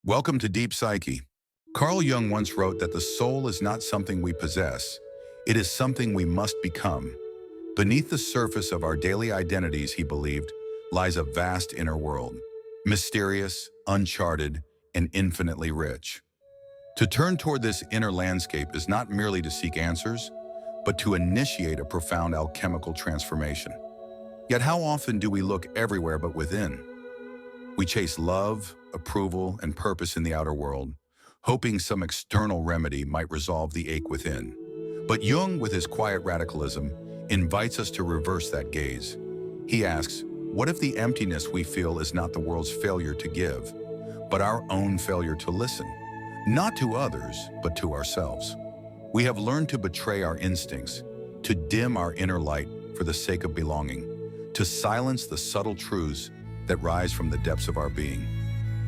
Welcome to Deep Psyche. Carl Jung once wrote that the soul is not something we possess, it is something we must become. Beneath the surface of our daily identities, he believed, lies a vast inner world, mysterious, uncharted, and infinitely rich. To turn toward this inner landscape is not merely to seek answers, but to initiate a profound alchemical transformation. Yet how often do we look everywhere but within? We chase love, approval, and purpose in the outer world, hoping some external remedy might resolve the ache within. But Jung, with his quiet radicalism, invites us to reverse that gaze. He asks, what if the emptiness we feel is not the world's failure to give, but our own failure to listen? Not to others, but to ourselves. We have learned to betray our instincts, to dim our inner light for the sake of belonging, to silence the subtle truths that rise from the depths of our being.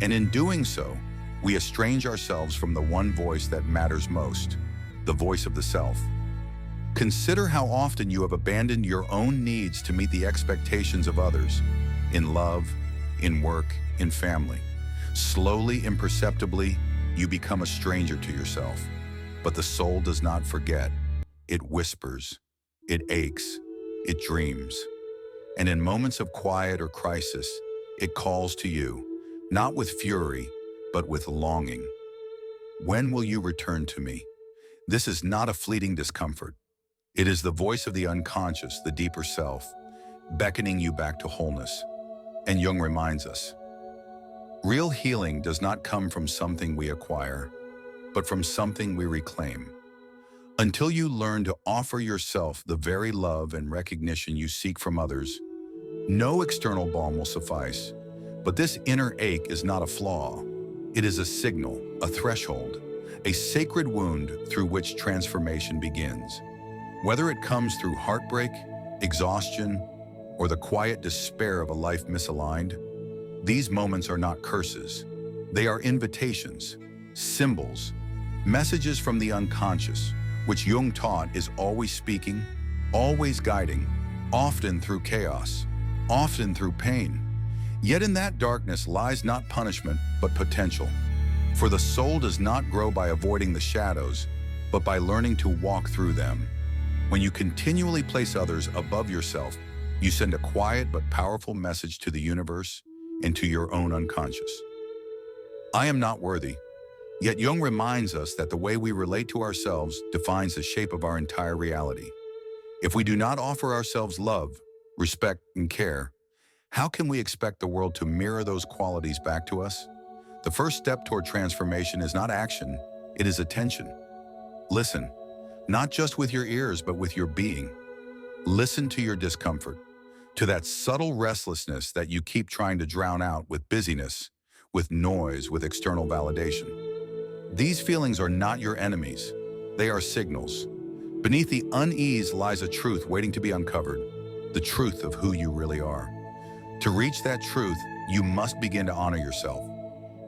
And in doing so, we estrange ourselves from the one voice that matters most, the voice of the self. Consider how often you have abandoned your own needs to meet the expectations of others, in love, in work, in family. Slowly, imperceptibly, you become a stranger to yourself. But the soul does not forget. It whispers, it aches, it dreams. And in moments of quiet or crisis, it calls to you, not with fury, but with longing. When will you return to me? This is not a fleeting discomfort. It is the voice of the unconscious, the deeper self, beckoning you back to wholeness. And Jung reminds us, real healing does not come from something we acquire, but from something we reclaim. Until you learn to offer yourself the very love and recognition you seek from others, no external balm will suffice. But this inner ache is not a flaw. It is a signal, a threshold, a sacred wound through which transformation begins. Whether it comes through heartbreak, exhaustion, or the quiet despair of a life misaligned, these moments are not curses. They are invitations, symbols, messages from the unconscious, which Jung taught is always speaking, always guiding, often through chaos, often through pain. Yet in that darkness lies not punishment, but potential. For the soul does not grow by avoiding the shadows, but by learning to walk through them. When you continually place others above yourself, you send a quiet but powerful message to the universe and to your own unconscious. I am not worthy. Yet Jung reminds us that the way we relate to ourselves defines the shape of our entire reality. If we do not offer ourselves love, respect, and care, how can we expect the world to mirror those qualities back to us? The first step toward transformation is not action, it is attention. Listen, not just with your ears, but with your being. Listen to your discomfort, to that subtle restlessness that you keep trying to drown out with busyness, with noise, with external validation. These feelings are not your enemies. They are signals. Beneath the unease lies a truth waiting to be uncovered, the truth of who you really are. To reach that truth, you must begin to honor yourself.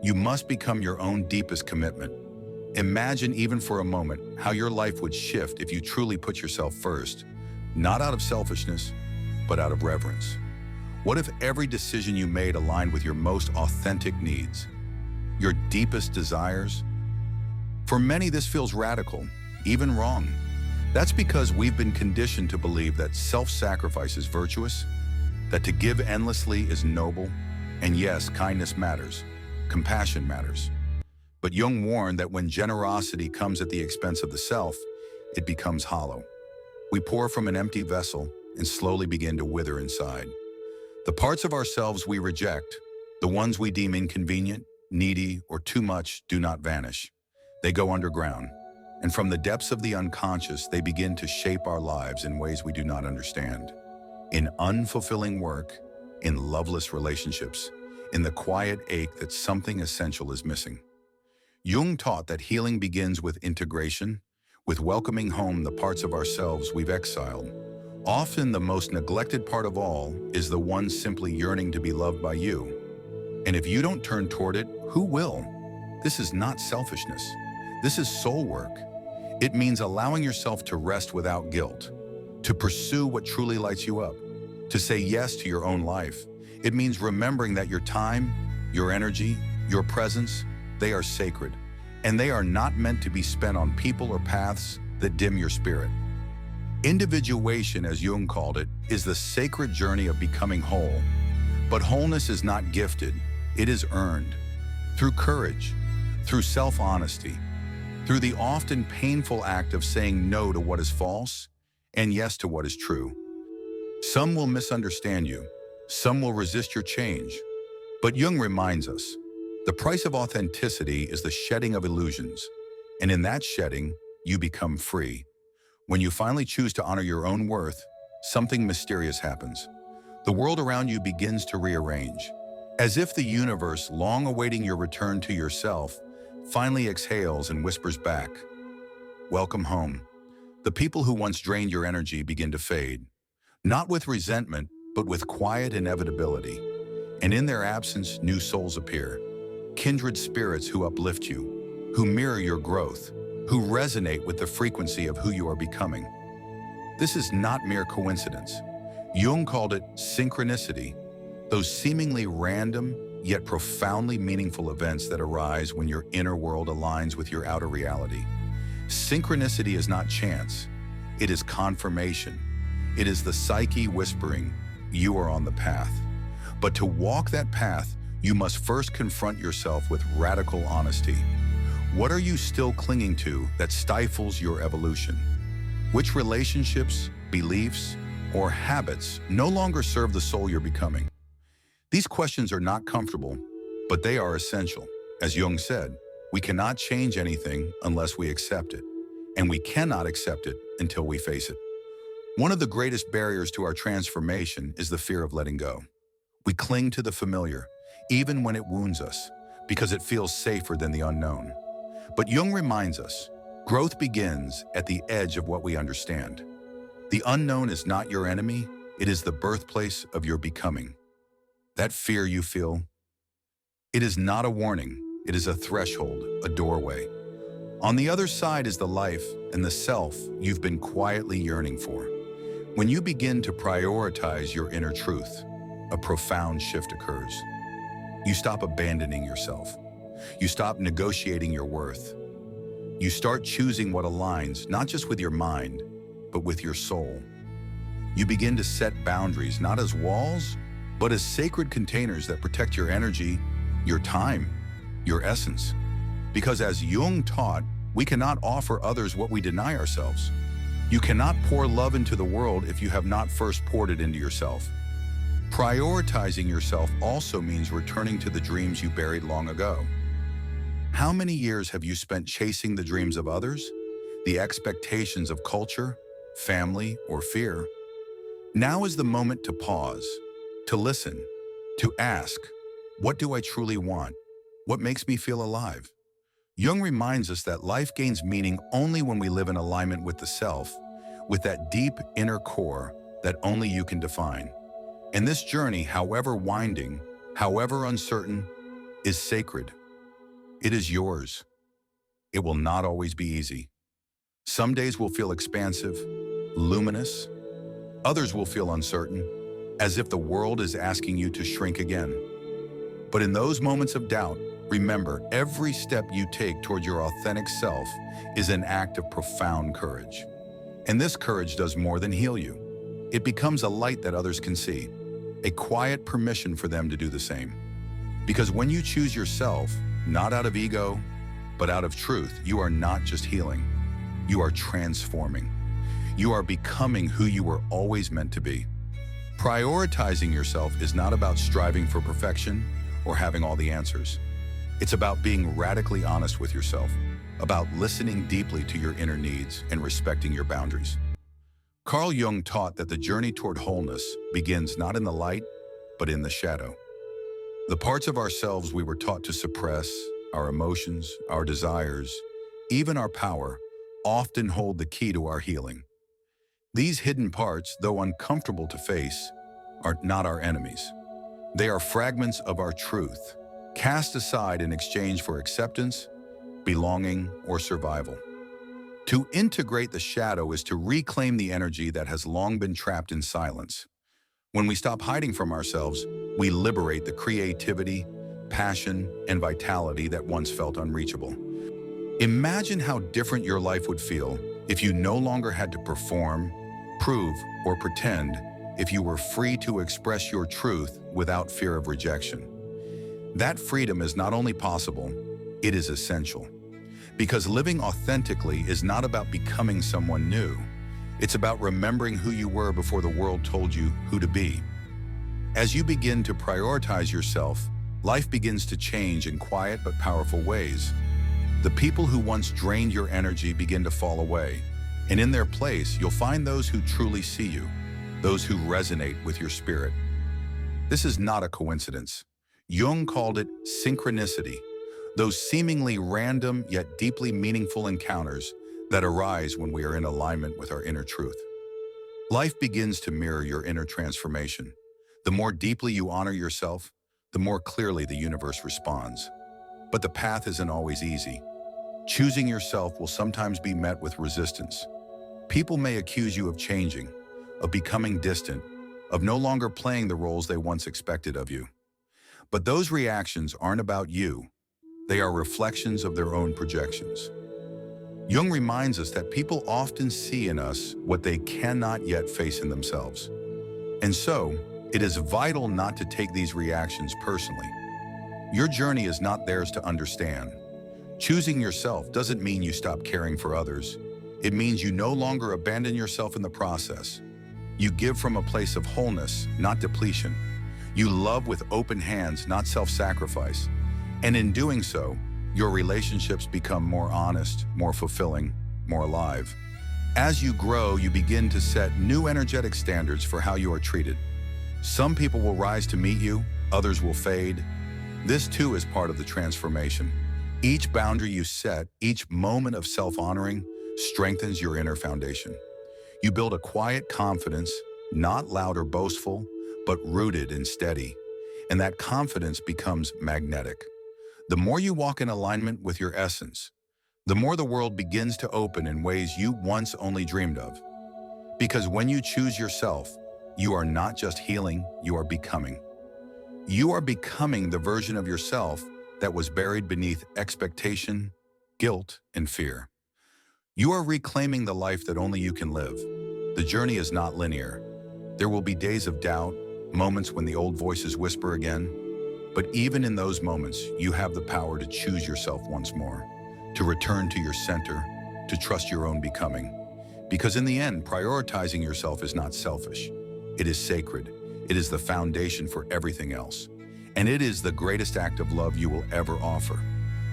You must become your own deepest commitment. Imagine even for a moment how your life would shift if you truly put yourself first, not out of selfishness, but out of reverence. What if every decision you made aligned with your most authentic needs, your deepest desires? For many, this feels radical, even wrong. That's because we've been conditioned to believe that self-sacrifice is virtuous, that to give endlessly is noble, and yes, kindness matters, compassion matters. But Jung warned that when generosity comes at the expense of the self, it becomes hollow. We pour from an empty vessel and slowly begin to wither inside. The parts of ourselves we reject, the ones we deem inconvenient, needy, or too much, do not vanish. They go underground, and from the depths of the unconscious, they begin to shape our lives in ways we do not understand. In unfulfilling work, in loveless relationships, in the quiet ache that something essential is missing. Jung taught that healing begins with integration, with welcoming home the parts of ourselves we've exiled. Often the most neglected part of all is the one simply yearning to be loved by you. And if you don't turn toward it, who will? This is not selfishness. This is soul work. It means allowing yourself to rest without guilt, to pursue what truly lights you up, to say yes to your own life. It means remembering that your time, your energy, your presence, they are sacred, and they are not meant to be spent on people or paths that dim your spirit. Individuation, as Jung called it, is the sacred journey of becoming whole. But wholeness is not gifted, it is earned. Through courage, through self-honesty, through the often painful act of saying no to what is false and yes to what is true. Some will misunderstand you, some will resist your change, but Jung reminds us, the price of authenticity is the shedding of illusions, and in that shedding, you become free. When you finally choose to honor your own worth, something mysterious happens. The world around you begins to rearrange, as if the universe, long awaiting your return to yourself, finally exhales and whispers back, "Welcome home." The people who once drained your energy begin to fade, not with resentment, but with quiet inevitability. And in their absence, new souls appear, kindred spirits who uplift you, who mirror your growth, who resonate with the frequency of who you are becoming. This is not mere coincidence. Jung called it synchronicity, those seemingly random yet profoundly meaningful events that arise when your inner world aligns with your outer reality. Synchronicity is not chance, it is confirmation. It is the psyche whispering, you are on the path. But to walk that path, you must first confront yourself with radical honesty. What are you still clinging to that stifles your evolution? Which relationships, beliefs, or habits no longer serve the soul you're becoming? These questions are not comfortable, but they are essential. As Jung said, we cannot change anything unless we accept it, and we cannot accept it until we face it. One of the greatest barriers to our transformation is the fear of letting go. We cling to the familiar, even when it wounds us, because it feels safer than the unknown. But Jung reminds us, growth begins at the edge of what we understand. The unknown is not your enemy, it is the birthplace of your becoming. That fear you feel, it is not a warning, it is a threshold, a doorway. On the other side is the life and the self you've been quietly yearning for. When you begin to prioritize your inner truth, a profound shift occurs. You stop abandoning yourself. You stop negotiating your worth. You start choosing what aligns not just with your mind, but with your soul. You begin to set boundaries not as walls, but as sacred containers that protect your energy, your time, your essence. Because as Jung taught, we cannot offer others what we deny ourselves. You cannot pour love into the world if you have not first poured it into yourself. Prioritizing yourself also means returning to the dreams you buried long ago. How many years have you spent chasing the dreams of others, the expectations of culture, family, or fear? Now is the moment to pause, to listen, to ask, what do I truly want? What makes me feel alive? Jung reminds us that life gains meaning only when we live in alignment with the self, with that deep inner core that only you can define. And this journey, however winding, however uncertain, is sacred. It is yours. It will not always be easy. Some days will feel expansive, luminous. Others will feel uncertain, as if the world is asking you to shrink again. But in those moments of doubt, remember, every step you take toward your authentic self is an act of profound courage. And this courage does more than heal you. It becomes a light that others can see, a quiet permission for them to do the same. Because when you choose yourself, not out of ego, but out of truth, you are not just healing, you are transforming. You are becoming who you were always meant to be. Prioritizing yourself is not about striving for perfection or having all the answers. It's about being radically honest with yourself, about listening deeply to your inner needs and respecting your boundaries. Carl Jung taught that the journey toward wholeness begins not in the light, but in the shadow. The parts of ourselves we were taught to suppress, our emotions, our desires, even our power, often hold the key to our healing. These hidden parts, though uncomfortable to face, are not our enemies. They are fragments of our truth, cast aside in exchange for acceptance, belonging, or survival. To integrate the shadow is to reclaim the energy that has long been trapped in silence. When we stop hiding from ourselves, we liberate the creativity, passion, and vitality that once felt unreachable. Imagine how different your life would feel if you no longer had to perform, prove, or pretend, if you were free to express your truth without fear of rejection. That freedom is not only possible, it is essential. Because living authentically is not about becoming someone new. It's about remembering who you were before the world told you who to be. As you begin to prioritize yourself, life begins to change in quiet but powerful ways. The people who once drained your energy begin to fall away, and in their place, you'll find those who truly see you, those who resonate with your spirit. This is not a coincidence. Jung called it synchronicity, those seemingly random yet deeply meaningful encounters that arise when we are in alignment with our inner truth. Life begins to mirror your inner transformation. The more deeply you honor yourself, the more clearly the universe responds. But the path isn't always easy. Choosing yourself will sometimes be met with resistance. People may accuse you of changing, of becoming distant, of no longer playing the roles they once expected of you. But those reactions aren't about you. They are reflections of their own projections. Jung reminds us that people often see in us what they cannot yet face in themselves. And so, it is vital not to take these reactions personally. Your journey is not theirs to understand. Choosing yourself doesn't mean you stop caring for others. It means you no longer abandon yourself in the process. You give from a place of wholeness, not depletion. You love with open hands, not self-sacrifice. And in doing so, your relationships become more honest, more fulfilling, more alive. As you grow, you begin to set new energetic standards for how you are treated. Some people will rise to meet you, others will fade. This too is part of the transformation. Each boundary you set, each moment of self-honoring, strengthens your inner foundation. You build a quiet confidence, not loud or boastful, but rooted and steady. And that confidence becomes magnetic. The more you walk in alignment with your essence, the more the world begins to open in ways you once only dreamed of. Because when you choose yourself, you are not just healing, you are becoming. You are becoming the version of yourself that was buried beneath expectation, guilt, and fear. You are reclaiming the life that only you can live. The journey is not linear. There will be days of doubt, moments when the old voices whisper again. But even in those moments, you have the power to choose yourself once more, to return to your center, to trust your own becoming. Because in the end, prioritizing yourself is not selfish. It is sacred. It is the foundation for everything else. And it is the greatest act of love you will ever offer,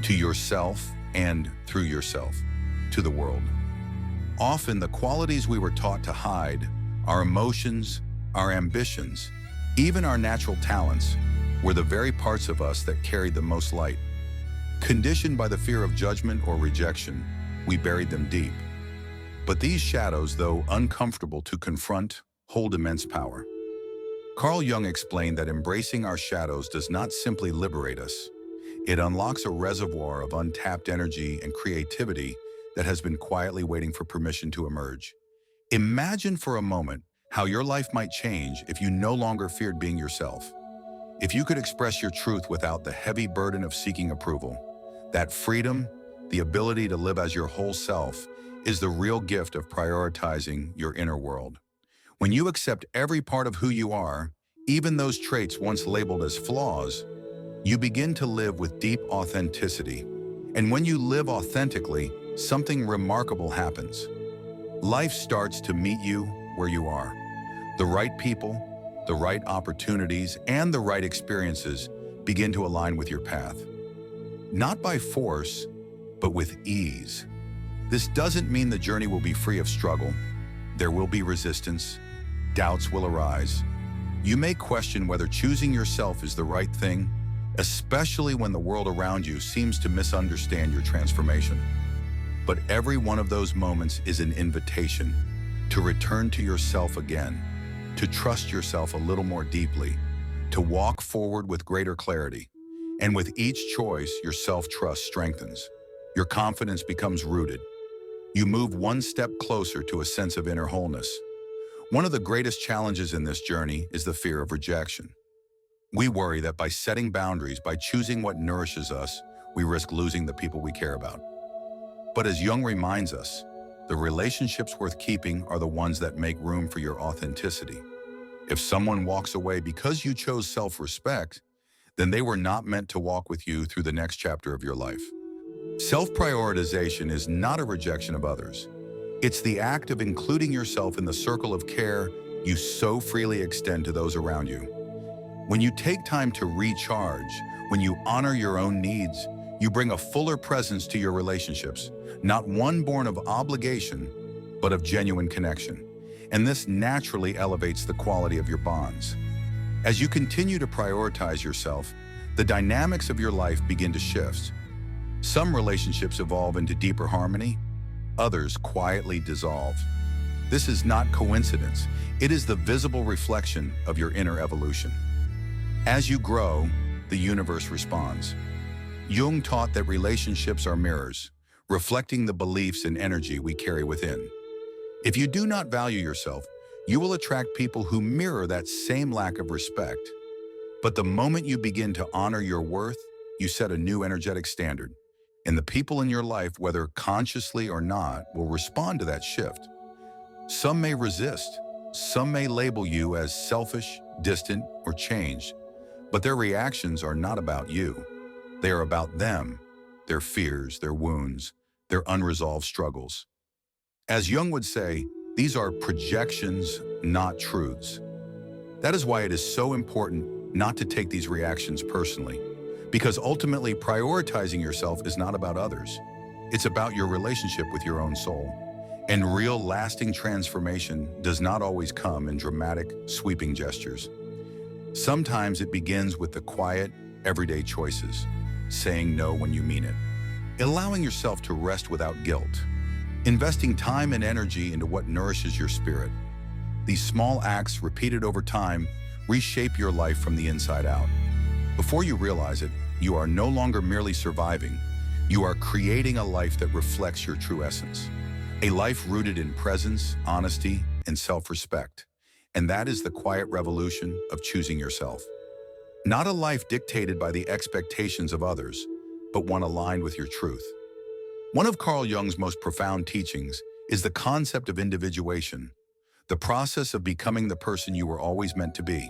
to yourself and through yourself, to the world. Often the qualities we were taught to hide, our emotions, our ambitions, even our natural talents, were the very parts of us that carried the most light. Conditioned by the fear of judgment or rejection, we buried them deep. But these shadows, though uncomfortable to confront, hold immense power. Carl Jung explained that embracing our shadows does not simply liberate us. It unlocks a reservoir of untapped energy and creativity that has been quietly waiting for permission to emerge. Imagine for a moment how your life might change if you no longer feared being yourself. If you could express your truth without the heavy burden of seeking approval. That freedom, the ability to live as your whole self, is the real gift of prioritizing your inner world. When you accept every part of who you are, even those traits once labeled as flaws, you begin to live with deep authenticity. And when you live authentically, something remarkable happens. Life starts to meet you where you are. The right people, the right opportunities, and the right experiences begin to align with your path. Not by force, but with ease. This doesn't mean the journey will be free of struggle. There will be resistance. Doubts will arise. You may question whether choosing yourself is the right thing, especially when the world around you seems to misunderstand your transformation. But every one of those moments is an invitation to return to yourself again, to trust yourself a little more deeply, to walk forward with greater clarity. And with each choice, your self-trust strengthens. Your confidence becomes rooted. You move one step closer to a sense of inner wholeness. One of the greatest challenges in this journey is the fear of rejection. We worry that by setting boundaries, by choosing what nourishes us, we risk losing the people we care about. But as Jung reminds us, the relationships worth keeping are the ones that make room for your authenticity. If someone walks away because you chose self-respect, then they were not meant to walk with you through the next chapter of your life. Self-prioritization is not a rejection of others. It's the act of including yourself in the circle of care you so freely extend to those around you. When you take time to recharge, when you honor your own needs, you bring a fuller presence to your relationships, not one born of obligation, but of genuine connection. And this naturally elevates the quality of your bonds. As you continue to prioritize yourself, the dynamics of your life begin to shift. Some relationships evolve into deeper harmony, others quietly dissolve. This is not coincidence. It is the visible reflection of your inner evolution. As you grow, the universe responds. Jung taught that relationships are mirrors, reflecting the beliefs and energy we carry within. If you do not value yourself, you will attract people who mirror that same lack of respect. But the moment you begin to honor your worth, you set a new energetic standard. And the people in your life, whether consciously or not, will respond to that shift. Some may resist. Some may label you as selfish, distant, or changed. But their reactions are not about you. They are about them, their fears, their wounds, their unresolved struggles. As Jung would say, these are projections, not truths. That is why it is so important not to take these reactions personally, because ultimately prioritizing yourself is not about others. It's about your relationship with your own soul. And real lasting transformation does not always come in dramatic, sweeping gestures. Sometimes it begins with the quiet, everyday choices, saying no when you mean it, allowing yourself to rest without guilt, investing time and energy into what nourishes your spirit. These small acts, repeated over time, reshape your life from the inside out. Before you realize it, you are no longer merely surviving. You are creating a life that reflects your true essence. A life rooted in presence, honesty, and self-respect. And that is the quiet revolution of choosing yourself. Not a life dictated by the expectations of others, but one aligned with your truth. One of Carl Jung's most profound teachings is the concept of individuation, the process of becoming the person you were always meant to be.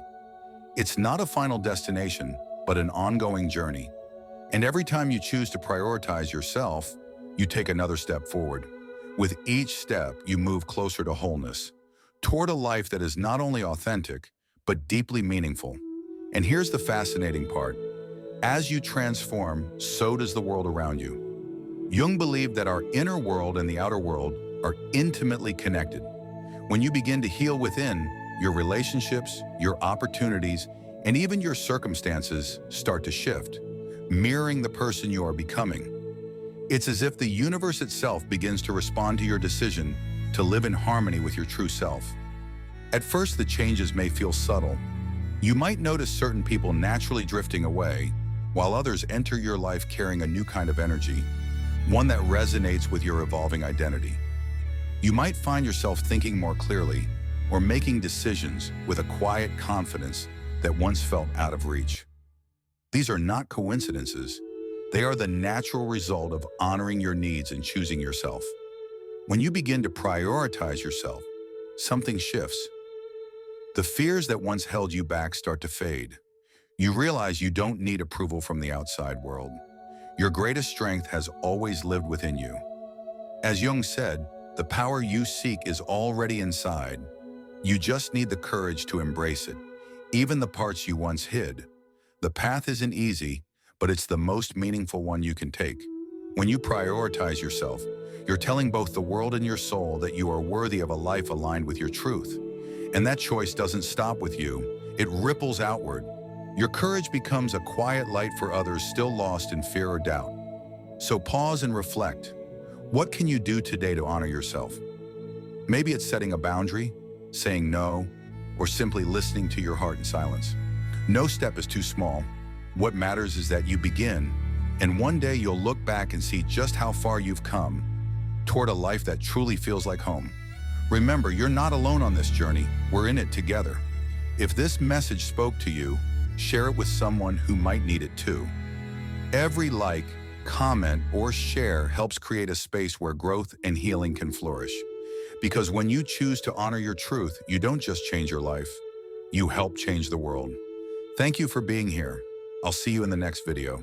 It's not a final destination, but an ongoing journey. And every time you choose to prioritize yourself, you take another step forward. With each step, you move closer to wholeness, toward a life that is not only authentic, but deeply meaningful. And here's the fascinating part. As you transform, so does the world around you. Jung believed that our inner world and the outer world are intimately connected. When you begin to heal within, your relationships, your opportunities, and even your circumstances start to shift, mirroring the person you are becoming. It's as if the universe itself begins to respond to your decision to live in harmony with your true self. At first, the changes may feel subtle. You might notice certain people naturally drifting away, while others enter your life carrying a new kind of energy, one that resonates with your evolving identity. You might find yourself thinking more clearly or making decisions with a quiet confidence that once felt out of reach. These are not coincidences. They are the natural result of honoring your needs and choosing yourself. When you begin to prioritize yourself, something shifts. The fears that once held you back start to fade. You realize you don't need approval from the outside world. Your greatest strength has always lived within you. As Jung said, the power you seek is already inside. You just need the courage to embrace it, even the parts you once hid. The path isn't easy, but it's the most meaningful one you can take. When you prioritize yourself, you're telling both the world and your soul that you are worthy of a life aligned with your truth. And that choice doesn't stop with you, it ripples outward. Your courage becomes a quiet light for others still lost in fear or doubt. So pause and reflect. What can you do today to honor yourself? Maybe it's setting a boundary, saying no, or simply listening to your heart in silence. No step is too small. What matters is that you begin, and one day you'll look back and see just how far you've come toward a life that truly feels like home. Remember, you're not alone on this journey. We're in it together. If this message spoke to you, share it with someone who might need it too. Every like, comment, or share helps create a space where growth and healing can flourish. Because when you choose to honor your truth, you don't just change your life, you help change the world. Thank you for being here. I'll see you in the next video.